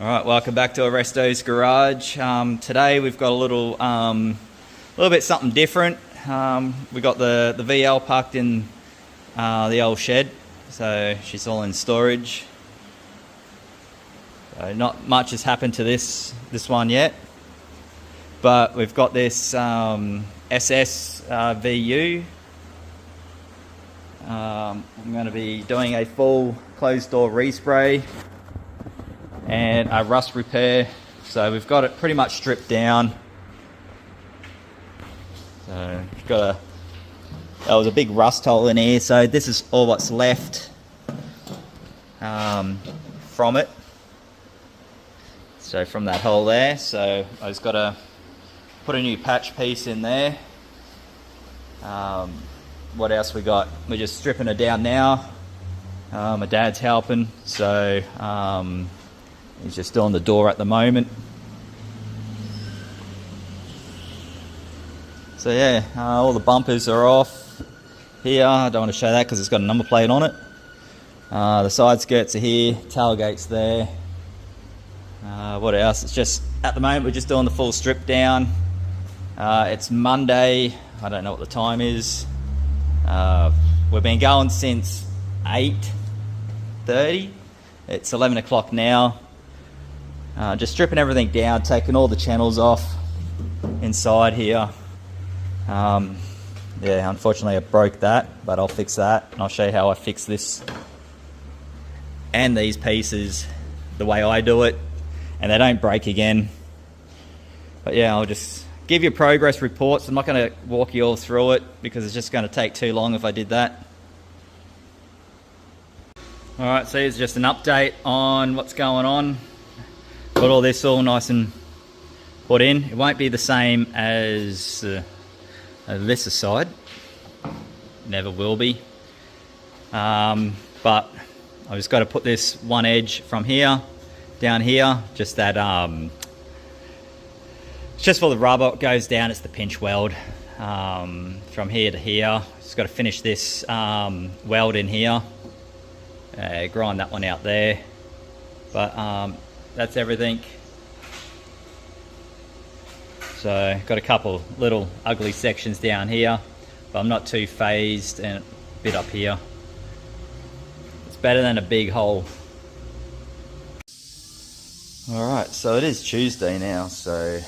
Alright, welcome back to ORESTO'S garage. Today we've got a little bit something different. We got the VL parked in the old shed, so she's all in storage. So not much has happened to this one yet, but we've got this SS VU. I'm going to be doing a full closed door respray and a rust repair. So we've got it pretty much stripped down. So we've got there was a big rust hole in here, so this is all what's left from it. So from that hole there, so I just got to put a new patch piece in there. What else we got? We're just stripping it down now. My dad's helping, so he's just doing the door at the moment. So yeah, all the bumpers are off here. I don't want to show that because it's got a number plate on it. The side skirts are here, tailgate's there. What else? It's just, at the moment we're just doing the full strip down. It's Monday, I don't know what the time is. We've been going since 8:30. It's 11 o'clock now. Just stripping everything down, taking all the channels off inside here. Yeah, unfortunately I broke that, but I'll fix that and I'll show you how I fix this and these pieces the way I do it, and they don't break again. But yeah, I'll just give you progress reports. I'm not going to walk you all through it because it's just going to take too long if I did that. Alright, so here's just an update on what's going on. Got all this all nice and put in. It won't be the same as this side. Never will be. But I've just got to put this one edge from here down here. Just that, it's just for the rubber. It goes down. It's the pinch weld from here to here. Just got to finish this weld in here. Grind that one out there. But that's everything. So got a couple little ugly sections down here, but I'm not too phased, and a bit up here. It's better than a big hole. Alright, so it is Tuesday now, so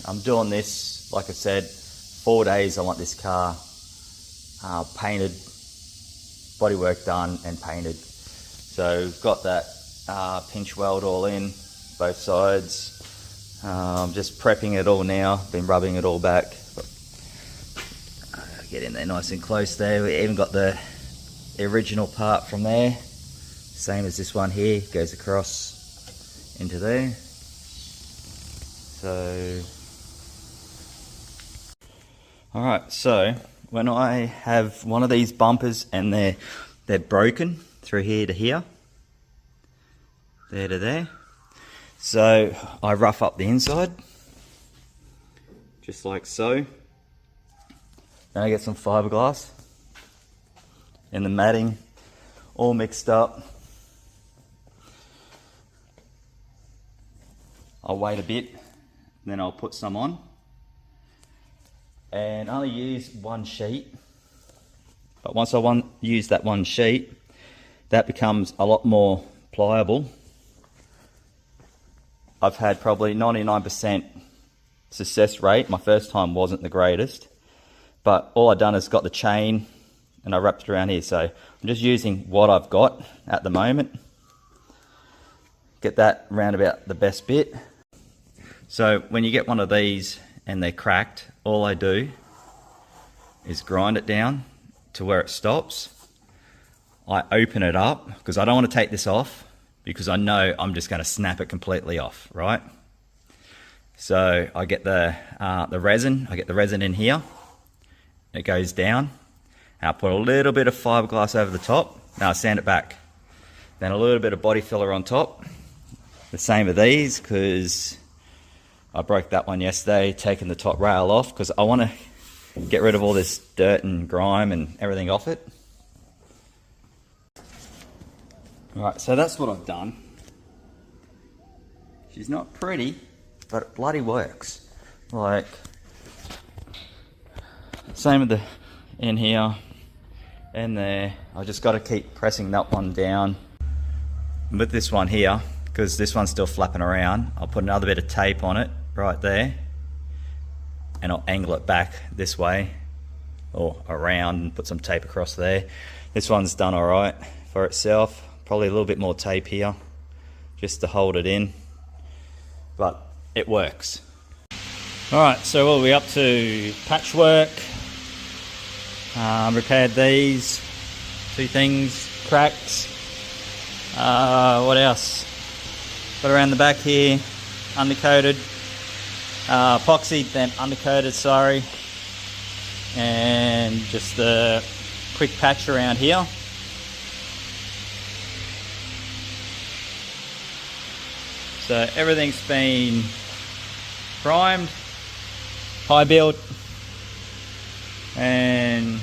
I'm doing this, like I said, 4 days. I want this car painted, bodywork done and painted. So we've got that pinch weld all in, both sides. Just prepping it all now, been rubbing it all back. Get in there nice and close there. We even got the original part from there, same as this one here, goes across into there. So alright, so when I have one of these bumpers and they're broken through here to here, there to there, so I rough up the inside just like so. Then I get some fiberglass and the matting all mixed up. I'll wait a bit, then I'll put some on, and I only use one sheet. But once I use that one sheet, that becomes a lot more pliable. I've had probably 99% success rate. My first time wasn't the greatest, but all I've done is got the chain and I wrapped it around here. So I'm just using what I've got at the moment. Get that round about the best bit. So when you get one of these and they're cracked, all I do is grind it down to where it stops. I open it up because I don't want to take this off, because I know I'm just going to snap it completely off, right? So I get the resin. I get the resin in here. It goes down. And I put a little bit of fiberglass over the top. Now I sand it back. Then a little bit of body filler on top. The same with these, because I broke that one yesterday, taking the top rail off, because I want to get rid of all this dirt and grime and everything off it. Alright, so that's what I've done. She's not pretty, but it bloody works. Like, same with the in here and there. I just got to keep pressing that one down. With this one here, because this one's still flapping around, I'll put another bit of tape on it right there, and I'll angle it back this way or around and put some tape across there. This one's done all right for itself. Probably a little bit more tape here just to hold it in, but it works. All right, so what are we up to? Patchwork. Repaired these two things, cracks. What else? Got around the back here, undercoated, epoxy, then undercoated, sorry. And just a quick patch around here. So everything's been primed, high build, and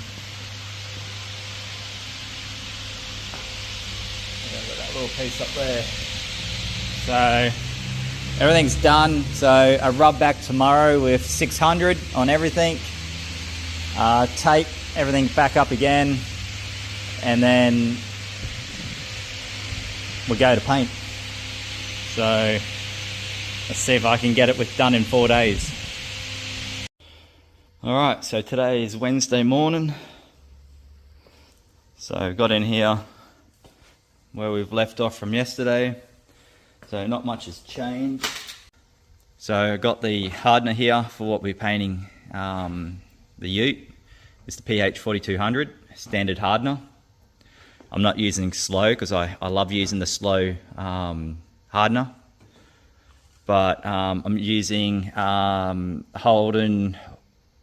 I've got that little piece up there. So everything's done. So I rub back tomorrow with 600 on everything. Tape everything back up again, and then we go to paint. So let's see if I can get it done in 4 days. Alright, so today is Wednesday morning. So got in here where we've left off from yesterday. So not much has changed. So I got the hardener here for what we're painting the ute. It's the PH 4200 standard hardener. I'm not using slow because I love using the slow hardener. But I'm using Holden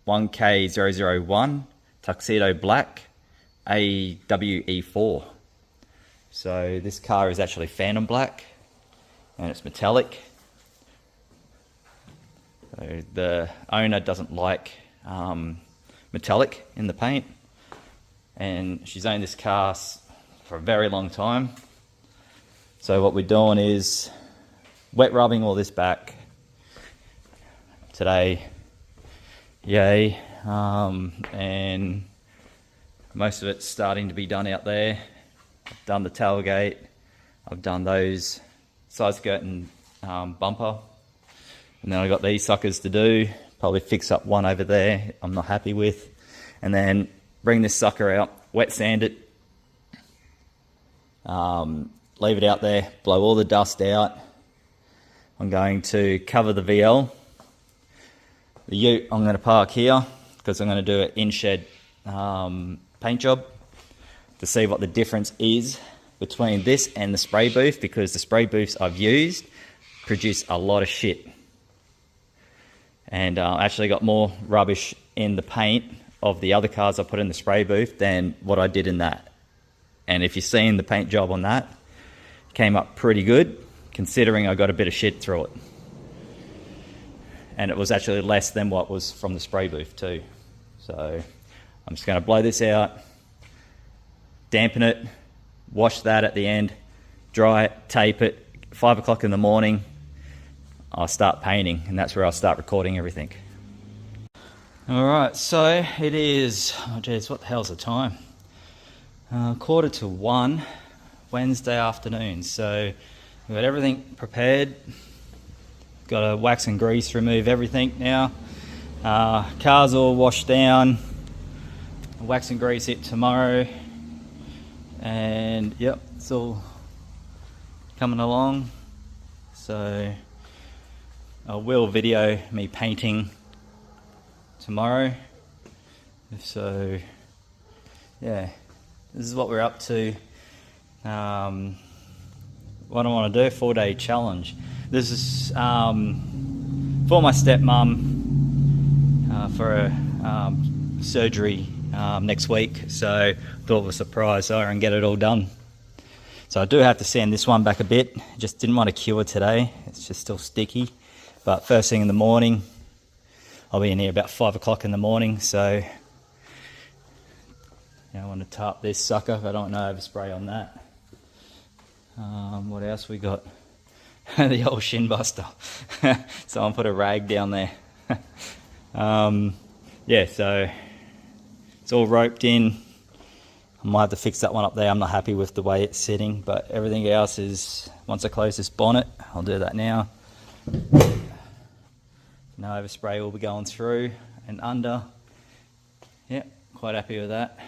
1K001 Tuxedo Black AWE4. So this car is actually Phantom Black and it's metallic. So the owner doesn't like metallic in the paint, and she's owned this car for a very long time. So what we're doing is wet rubbing all this back today. Yay. And most of it's starting to be done out there. I've done the tailgate, I've done those side skirt and bumper, and then I got these suckers to do. Probably fix up one over there I'm not happy with, and then bring this sucker out, wet sand it, leave it out there, blow all the dust out. I'm going to cover the VL. The ute I'm going to park here because I'm going to do an in-shed paint job to see what the difference is between this and the spray booth, because the spray booths I've used produce a lot of shit. And I actually got more rubbish in the paint of the other cars I put in the spray booth than what I did in that. And if you've seen the paint job on that, it came up pretty good considering I got a bit of shit through it. And it was actually less than what was from the spray booth too. So I'm just going to blow this out, dampen it, wash that at the end, dry it, tape it. 5 o'clock in the morning, I'll start painting, and that's where I'll start recording everything. Alright, so it is, oh geez, what the hell's the time? 1:45, Wednesday afternoon. So we've got everything prepared. Got to wax and grease, remove everything now. Car's all washed down. Wax and grease it tomorrow. And yep, it's all coming along. So I will video me painting tomorrow. So yeah, this is what we're up to. What I want to do, 4-day challenge. This is for my stepmom for a surgery next week. So thought of a surprise her and get it all done. So I do have to sand this one back a bit. Just didn't want to cure today. It's just still sticky. But first thing in the morning, I'll be in here about 5 o'clock in the morning. So I want to tarp this sucker. I don't want to overspray on that. What else we got? the old shin buster. Someone put a rag down there. Yeah, so it's all roped in. I might have to fix that one up there. I'm not happy with the way it's sitting, but everything else is, once I close this bonnet, I'll do that now. No overspray will be going through and under. Yeah, quite happy with that.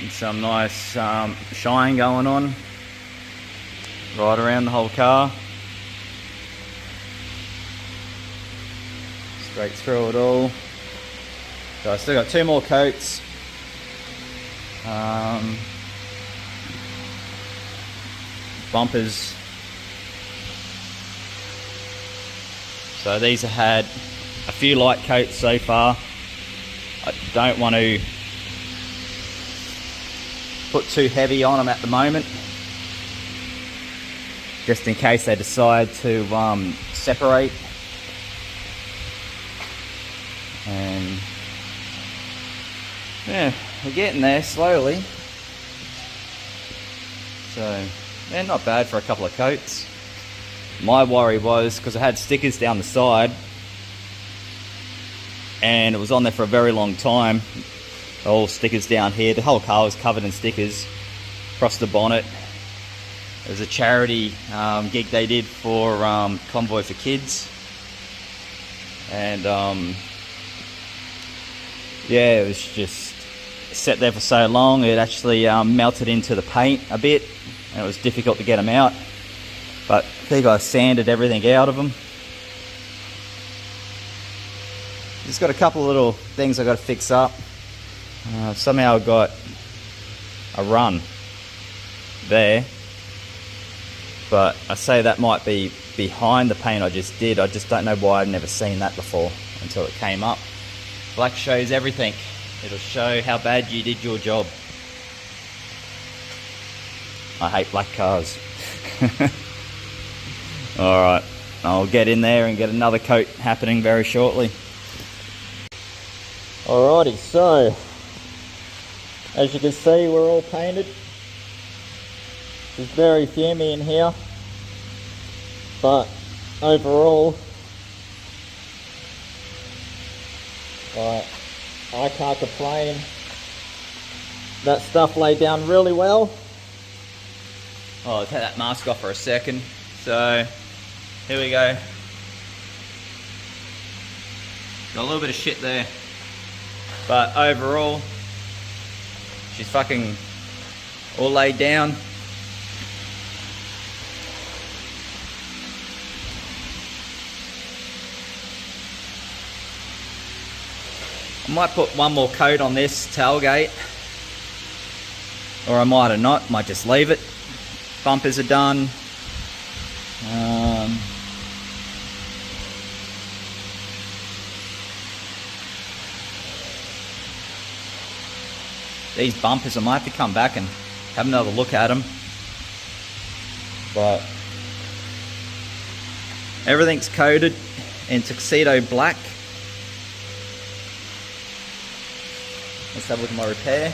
Some nice shine going on right around the whole car, straight through it all. So I still got 2 more coats. Bumpers, so these have had a few light coats so far. I don't want to put too heavy on them at the moment, just in case they decide to separate. And yeah, we're getting there slowly. So yeah, not bad for a couple of coats. My worry was because I had stickers down the side and it was on there for a very long time. All stickers down here. The whole car was covered in stickers across the bonnet. It was a charity gig they did for Convoy for Kids, and yeah, it was just set there for so long it actually melted into the paint a bit and it was difficult to get them out, but I think I sanded everything out of them. Just got a couple of little things I got to fix up. Somehow I got a run there, but I say that might be behind the paint I just did. I just don't know why I've never seen that before until it came up. Black shows everything. It'll show how bad you did your job. I hate black cars. Alright, I'll get in there and get another coat happening very shortly. Alrighty, so As you can see, we're all painted. It's very fumy in here, but overall, I can't complain. That stuff laid down really well. Oh, I'll take that mask off for a second. So, here we go. Got a little bit of shit there. But overall, she's fucking all laid down. I might put one more coat on this tailgate, or I might have not, might just leave it. Bumpers are done. These bumpers, I might have to come back and have another look at them. But everything's coated in Tuxedo black. Let's have a look at my repair.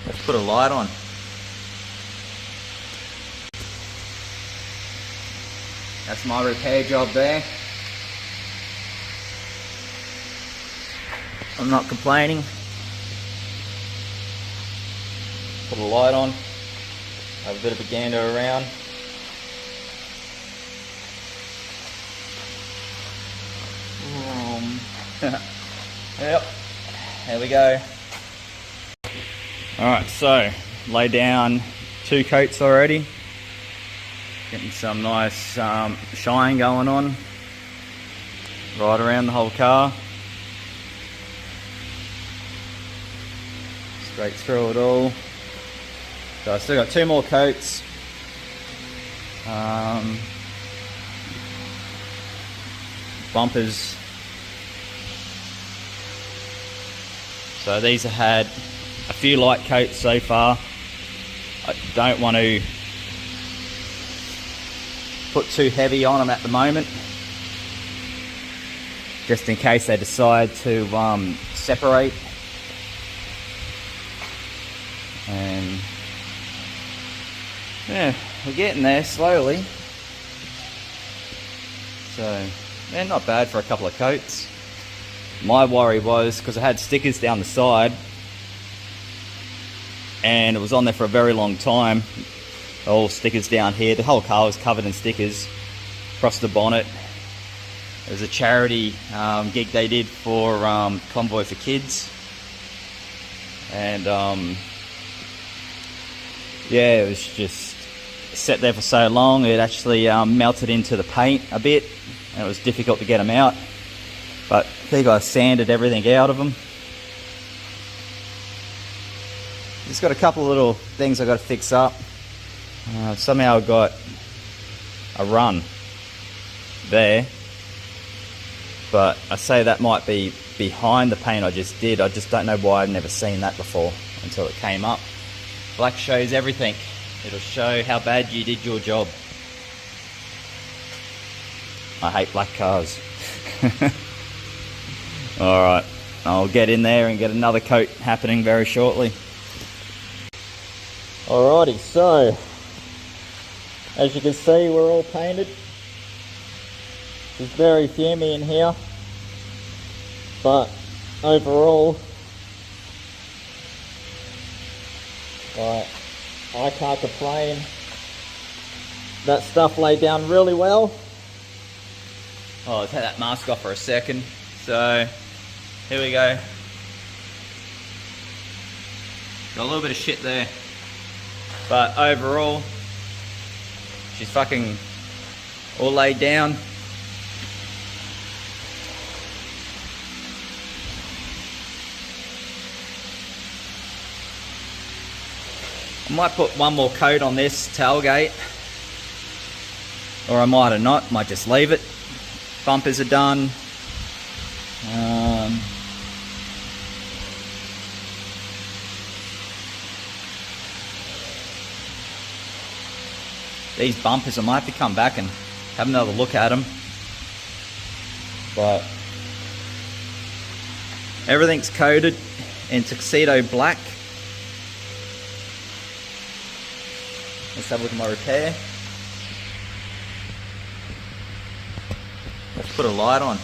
Let's put a light on. That's my repair job there. I'm not complaining. Put a light on. Have a bit of a gander around. Yep, there we go. Alright, so lay down 2 coats already. Getting some nice shine going on right around the whole car. Straight through it all. So I still got 2 more coats. Bumpers. So these have had a few light coats so far. I don't want to put too heavy on them at the moment, just in case they decide to separate. And yeah, we're getting there slowly. So yeah, not bad for a couple of coats. My worry was because I had stickers down the side and it was on there for a very long time. All stickers down here. The whole car was covered in stickers across the bonnet. It was a charity gig they did for Convoy for Kids. And yeah, it was just set there for so long, it actually melted into the paint a bit and it was difficult to get them out. But I think I sanded everything out of them. Just got a couple of little things I got to fix up. Somehow I got a run there, but I say that might be behind the paint I just did. I just don't know why I've never seen that before until it came up. Black shows everything. It'll show how bad you did your job. I hate black cars. Alright, I'll get in there and get another coat happening very shortly. Alrighty, so as you can see, we're all painted. It's very fumy in here, but overall, I can't complain. That stuff laid down really well. Oh, I'll take that mask off for a second. So, here we go. Got a little bit of shit there. But overall, she's fucking all laid down. I might put one more coat on this tailgate, or I might have not, might just leave it. Bumpers are done. These bumpers, I might have to come back and have another look at them. But Everything's coated in Tuxedo black. Let's have a look at my repair. Let's put a light on.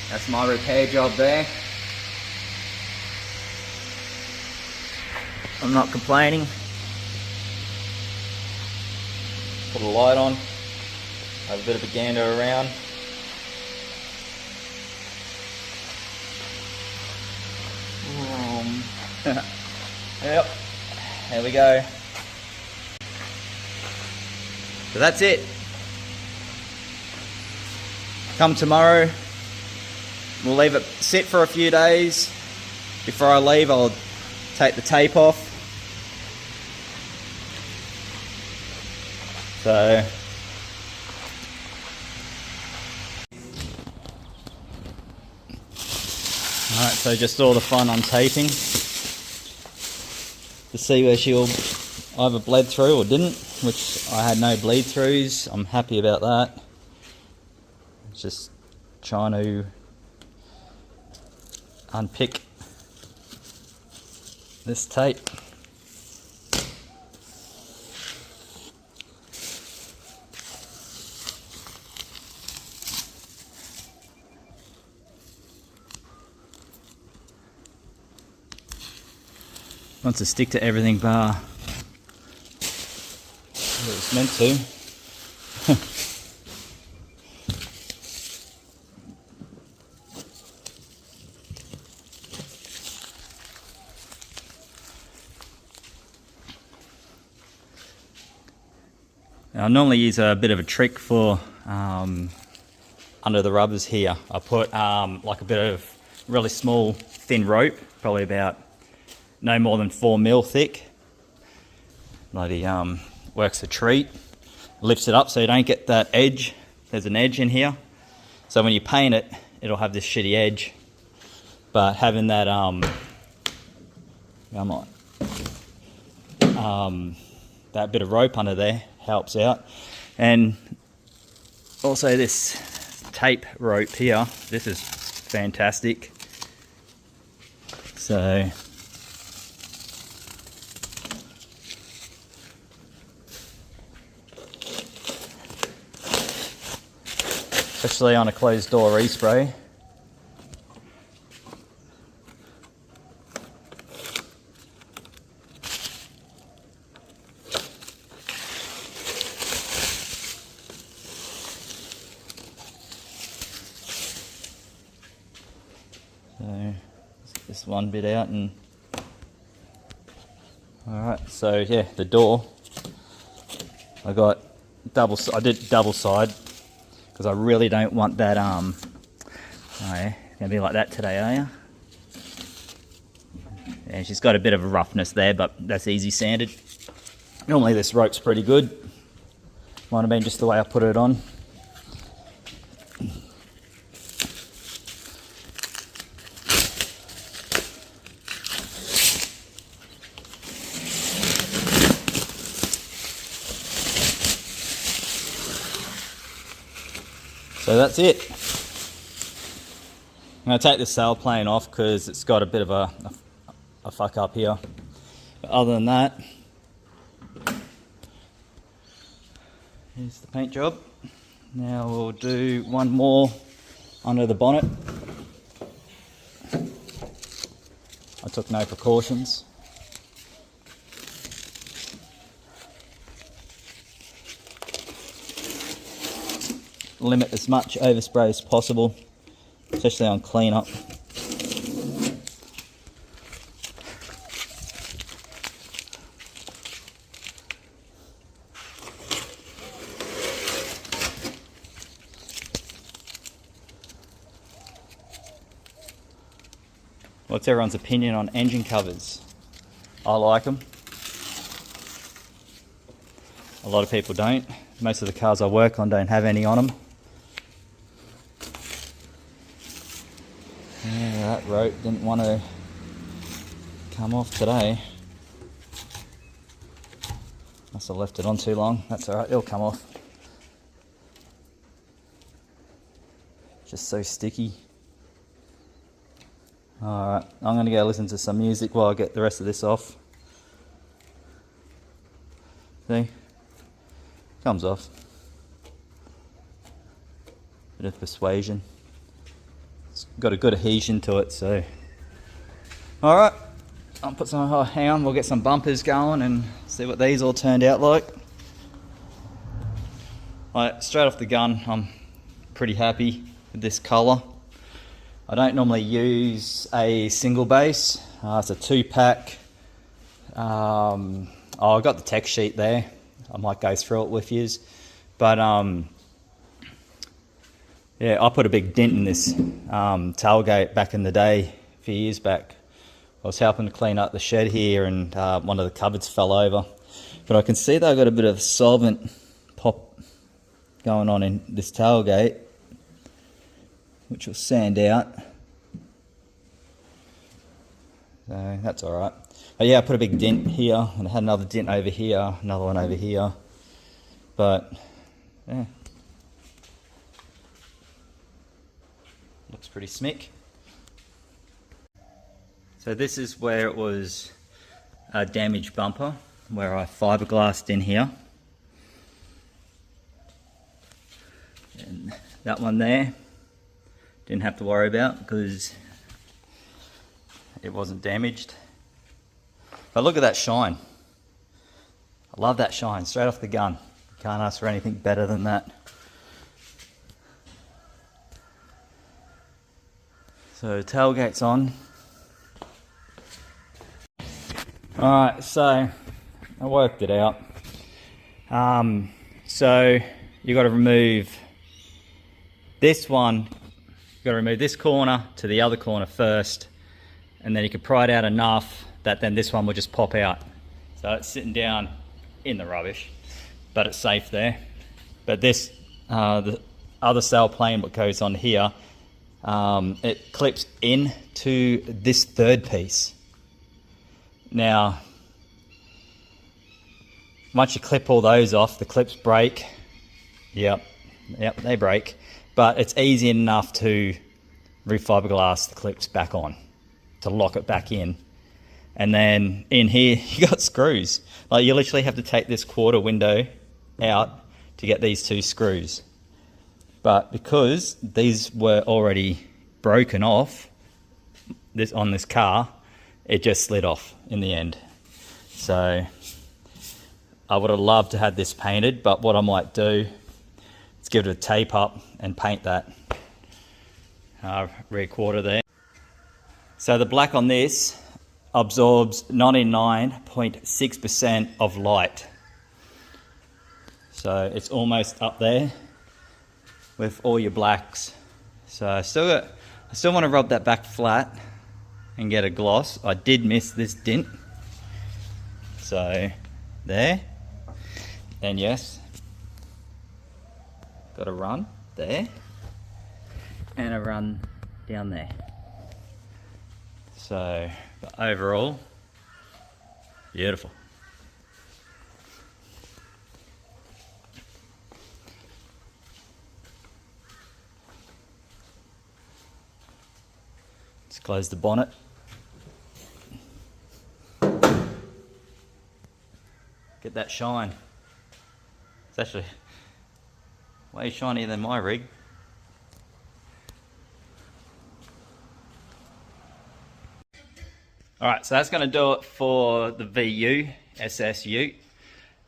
That's my repair job there. I'm not complaining. Put a light on. Have a bit of a gander around. Yep, there we go. So that's it. Come tomorrow, we'll leave it sit for a few days. Before I leave, I'll take the tape off. So alright, so just all the fun untaping to see where she'll either bled through or didn't, which I had no bleed throughs. I'm happy about that. Just trying to unpick this tape. Wants to stick to everything bar what it's meant to. Now, I normally use a bit of a trick for under the rubbers here. I put like a bit of really small thin rope, probably about no more than 4 mil thick. Bloody works a treat. Lifts it up so you don't get that edge. There's an edge in here. So when you paint it, it'll have this shitty edge. But having that that bit of rope under there helps out. And also this tape rope here, this is fantastic. So especially on a closed door respray. So let's get this one bit out and alright, so yeah, the door I did double side because I really don't want that oh yeah, it's gonna be like that today, are you? Yeah, she's got a bit of a roughness there, but that's easy sanded. Normally this rope's pretty good. Might have been just the way I put it on. So that's it. I'm going to take the sail plane off because it's got a bit of a fuck up here. But other than that, here's the paint job. Now we'll do one more under the bonnet. I took no precautions. Limit as much overspray as possible, especially on cleanup. What's everyone's opinion on engine covers? I like them. A lot of people don't. Most of the cars I work on don't have any on them. Yeah, that rope didn't want to come off today. Must have left it on too long. That's alright, it'll come off. Just so sticky. Alright, I'm going to go listen to some music while I get the rest of this off. See? Comes off. Bit of persuasion. It's got a good adhesion to it, so. Alright, I'll put some, oh, hang on, we'll get some bumpers going and see what these all turned out like. Alright, straight off the gun, I'm pretty happy with this colour. I don't normally use a single base, it's a 2-pack. I've got the tech sheet there, I might go through it with yous. But yeah, I put a big dent in this tailgate back in the day, a few years back. I was helping to clean up the shed here and one of the cupboards fell over. But I can see that I've got a bit of solvent pop going on in this tailgate, which will sand out. So that's alright. But yeah, I put a big dent here, and I had another dent over here, another one over here. But yeah, looks pretty smick. So this is where it was a damaged bumper, where I fiberglassed in here. And that one there, didn't have to worry about because it wasn't damaged. But look at that shine. I love that shine, straight off the gun. Can't ask for anything better than that. So tailgate's on. Alright, so I worked it out. So you got to remove this one. You got to remove this corner to the other corner first, and then you can pry it out enough that then this one will just pop out. So it's sitting down in the rubbish, but it's safe there. But this, the other sail plane, what goes on here, it clips into this third piece. Now, once you clip all those off, the clips break. Yep, they break. But it's easy enough to refiberglass the clips back on, to lock it back in. And then in here, you got screws. Like, you literally have to take this quarter window out to get these 2 screws. But because these were already broken off on this car, it just slid off in the end. So I would have loved to have this painted, but what I might do is give it a tape up and paint that rear quarter there. So the black on this absorbs 99.6% of light. So it's almost up there with all your blacks. So I still want to rub that back flat and get a gloss. I did miss this dent. So there. And yes, got a run there and a run down there. So, but overall, beautiful. Let's close the bonnet. Get that shine. It's actually way shinier than my rig. Alright, so that's going to do it for the VU, SS Ute.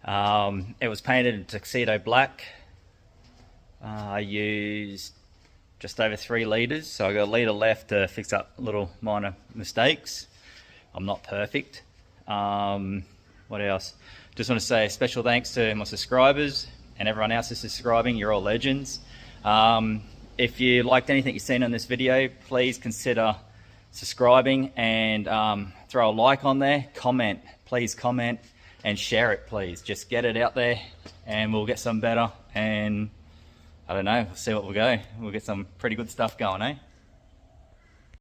It was painted in Tuxedo black. I used just over 3 litres, so I got a litre left to fix up little minor mistakes. I'm not perfect. What else? Just want to say a special thanks to my subscribers and everyone else who's subscribing. You're all legends. If you liked anything you've seen on this video, please consider subscribing and throw a like on there. Comment, please comment, and share it, please. Just get it out there and we'll get some better, and I don't know, we'll see what we'll go. We'll get some pretty good stuff going, eh?